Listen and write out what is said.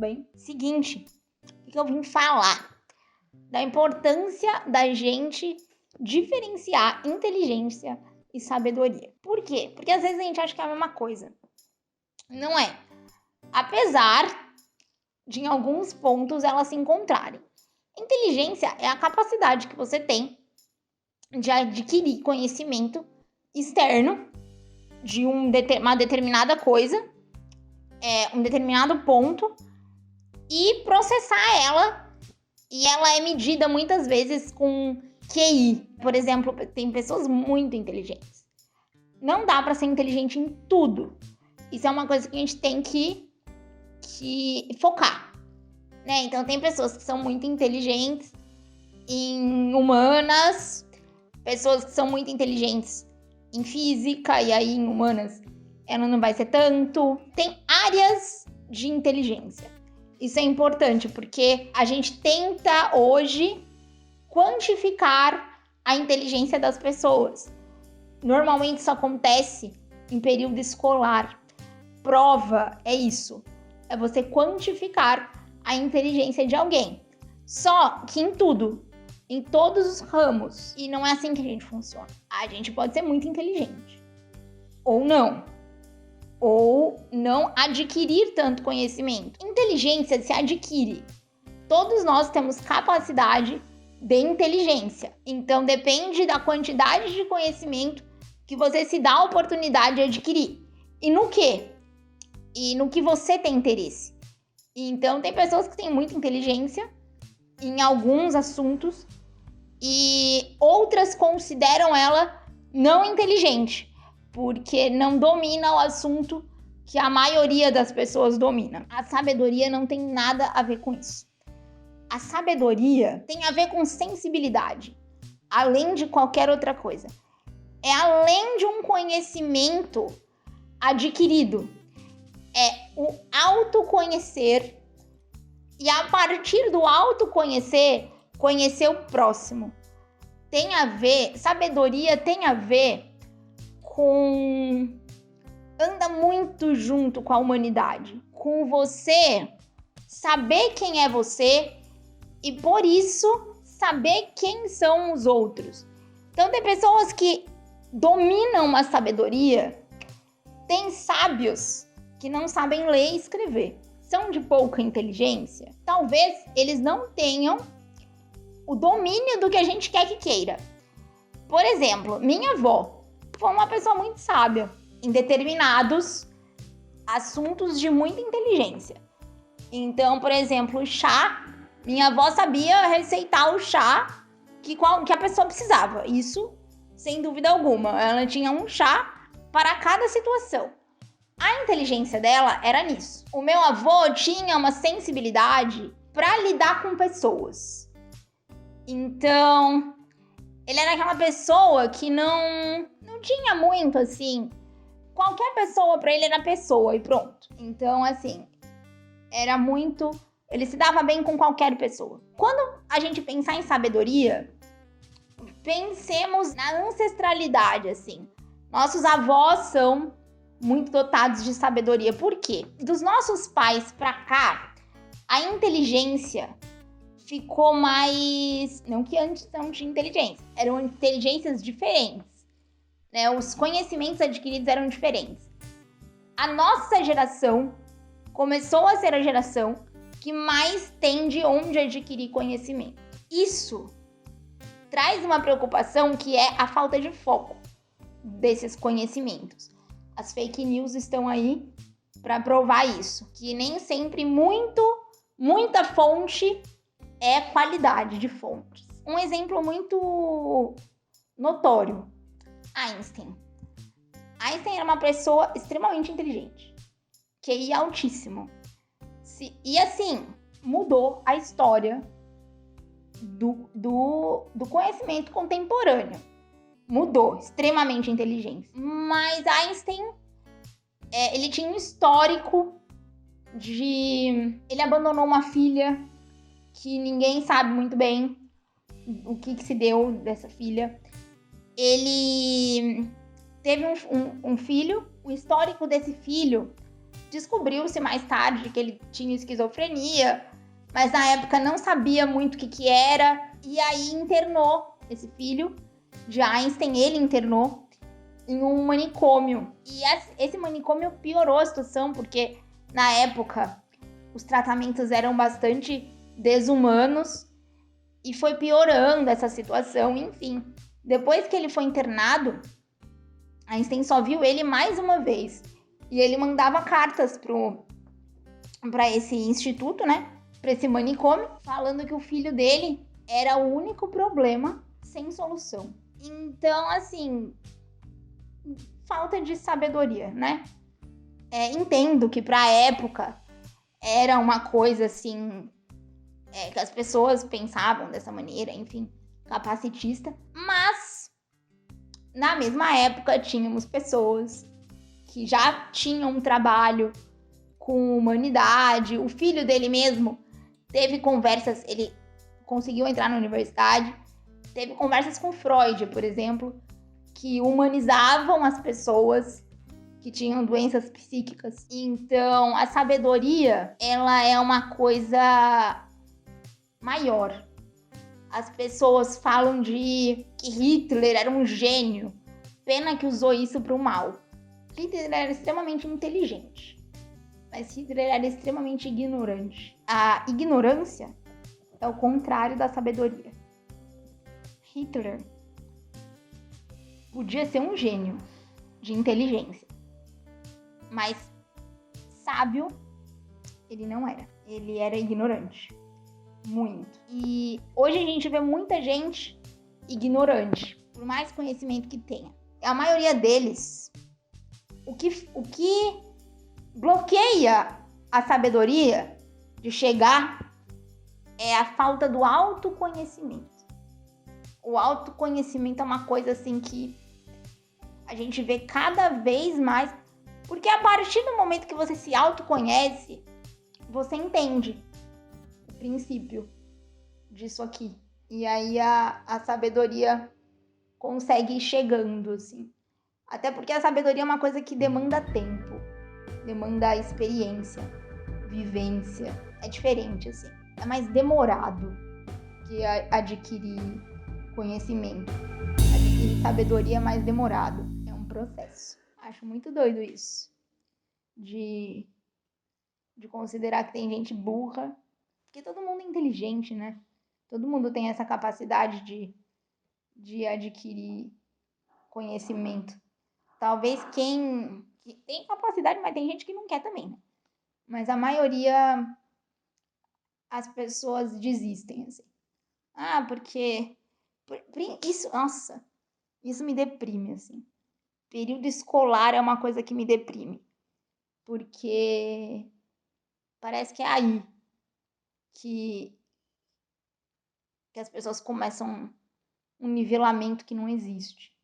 bem? Seguinte, o que eu vim falar? Da importância da gente diferenciar inteligência e sabedoria. Por quê? Porque às vezes a gente acha que é a mesma coisa. Não é. Apesar de em alguns pontos elas se encontrarem. Inteligência é a capacidade que você tem de adquirir conhecimento externo de uma determinada coisa, um determinado ponto, e processar ela. E ela é medida muitas vezes com QI. Por exemplo, tem pessoas muito inteligentes. Não dá para ser inteligente em tudo. Isso é uma coisa que a gente tem que focar, né? Então tem pessoas que são muito inteligentes em humanas, pessoas que são muito inteligentes em física, e aí em humanas ela não vai ser tanto. Tem áreas de inteligência. Isso é importante, porque a gente tenta hoje quantificar a inteligência das pessoas. Normalmente isso acontece em período escolar. Prova é isso. É você quantificar a inteligência de alguém. Só que em tudo. Em todos os ramos. E não é assim que a gente funciona. A gente pode ser muito inteligente. Ou não adquirir tanto conhecimento. Inteligência se adquire. Todos nós temos capacidade de inteligência. Então depende da quantidade de conhecimento que você se dá a oportunidade de adquirir. E no quê? E no que você tem interesse. Então tem pessoas que têm muita inteligência em alguns assuntos e outras consideram ela não inteligente, porque não domina o assunto que a maioria das pessoas domina. A sabedoria não tem nada a ver com isso. A sabedoria tem a ver com sensibilidade, além de qualquer outra coisa. É além de um conhecimento adquirido. É o autoconhecer e a partir do autoconhecer, conhecer o próximo. Sabedoria tem a ver anda muito junto com a humanidade, com você saber quem é você e por isso saber quem são os outros. Então tem pessoas que dominam a sabedoria, tem sábios que não sabem ler e escrever, são de pouca inteligência. Talvez eles não tenham o domínio do que a gente quer que queira. Por exemplo, minha avó foi uma pessoa muito sábia em determinados assuntos de muita inteligência. Então, por exemplo, o chá, minha avó sabia receitar o chá que a pessoa precisava. Isso, sem dúvida alguma. Ela tinha um chá para cada situação. A inteligência dela era nisso. O meu avô tinha uma sensibilidade para lidar com pessoas. Então, ele era aquela pessoa que não tinha muito, assim. Qualquer pessoa para ele era pessoa e pronto. Então, assim, ele se dava bem com qualquer pessoa. Quando a gente pensar em sabedoria, pensemos na ancestralidade, assim. Nossos avós são muito dotados de sabedoria. Por quê? Dos nossos pais pra cá, a inteligência ficou mais... Não que antes não tinha inteligência. Eram inteligências diferentes, né? Os conhecimentos adquiridos eram diferentes. A nossa geração começou a ser a geração que mais tem de onde adquirir conhecimento. Isso traz uma preocupação que é a falta de foco desses conhecimentos. As fake news estão aí para provar isso, que nem sempre muita fonte é qualidade de fontes. Um exemplo muito notório, Einstein. Einstein era uma pessoa extremamente inteligente, QI altíssimo. E assim, mudou a história do conhecimento contemporâneo. Mudou, extremamente inteligente. Mas Einstein, ele tinha um histórico ele abandonou uma filha que ninguém sabe muito bem o que se deu dessa filha. Ele teve um filho, o histórico desse filho Descobriu-se mais tarde que ele tinha esquizofrenia, mas na época não sabia muito o que era, e aí internou esse filho de Einstein, ele internou em um manicômio. E esse manicômio piorou a situação, porque na época os tratamentos eram bastante desumanos e foi piorando essa situação, enfim. Depois que ele foi internado, Einstein só viu ele mais uma vez. E ele mandava cartas para esse instituto, né? Para esse manicômio, falando que o filho dele era o único problema sem solução. Então, assim, falta de sabedoria, né? Entendo que para a época era uma coisa assim, que as pessoas pensavam dessa maneira, enfim, capacitista, mas na mesma época tínhamos pessoas que já tinham um trabalho com humanidade. O filho dele mesmo teve conversas, ele conseguiu entrar na universidade, teve conversas com Freud, por exemplo, que humanizavam as pessoas que tinham doenças psíquicas. Então, a sabedoria, ela é uma coisa maior. As pessoas falam de que Hitler era um gênio, pena que usou isso para o mal. Hitler era extremamente inteligente, mas Hitler era extremamente ignorante. A ignorância é o contrário da sabedoria. Hitler podia ser um gênio de inteligência, mas sábio ele não era. Ele era ignorante. Muito. E hoje a gente vê muita gente ignorante, por mais conhecimento que tenha. A maioria deles, o que bloqueia a sabedoria de chegar é a falta do autoconhecimento. O autoconhecimento é uma coisa assim que a gente vê cada vez mais, porque a partir do momento que você se autoconhece, você entende o princípio disso aqui. E aí a sabedoria consegue ir chegando, assim. Até porque a sabedoria é uma coisa que demanda tempo, demanda experiência, vivência. É diferente, assim. É mais demorado que adquirir conhecimento. Adquirir sabedoria é mais demorado. É um processo. Acho muito doido isso. De considerar que tem gente burra. Porque todo mundo é inteligente, né? Todo mundo tem essa capacidade de adquirir conhecimento. Talvez quem tem capacidade, mas tem gente que não quer também, né? Mas a maioria, as pessoas desistem, assim. Porque isso, nossa, isso me deprime, assim. Período escolar é uma coisa que me deprime. Porque parece que é aí que as pessoas começam um nivelamento que não existe.